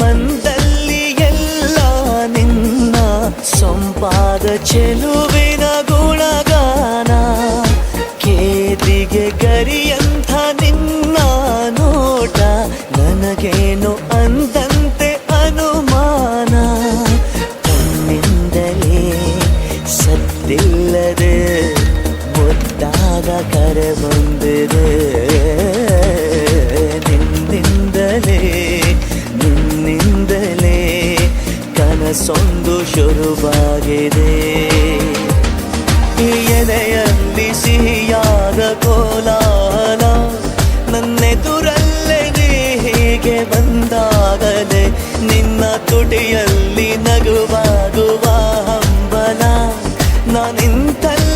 ಬಂದಲ್ಲಿ ಎಲ್ಲ ನಿನ್ನ ಸೊಂಪಾದ ಚೆಲುವಿನ ಗುಣಗಾನ ಕೇದಿಗೆ ಗರಿಯಂಥ ನಿನ್ನ ನೋಟ ನನಗೇನು ಅಂದಂತೆ ಅನುಮಾನ ಕಣ್ಣಿಂದಲೇ ಸದ್ದಿಲ್ಲದೆ ಮುದ್ದಾದ ಕರೆ ಬಂದಿದೆ ನಿನ್ನಿಂದಲೇ ಕನಸೊಂದು ಶುರುವಾಗಿದೆ ಎದೆಯಲ್ಲಿ ಸಿಹಿಯಾದ ಕೋಲಾಹಲ ನನ್ನೆದುರಲ್ಲೇ ನೀ ಹೀಗೆ ಬಂದಾಗಲೇ ನಿನ್ನ ತುಟಿಯಲ್ಲಿ ನಗುವಾಗುವ ಹಂಬಲ ನಾನಿಂತಲ್ಲ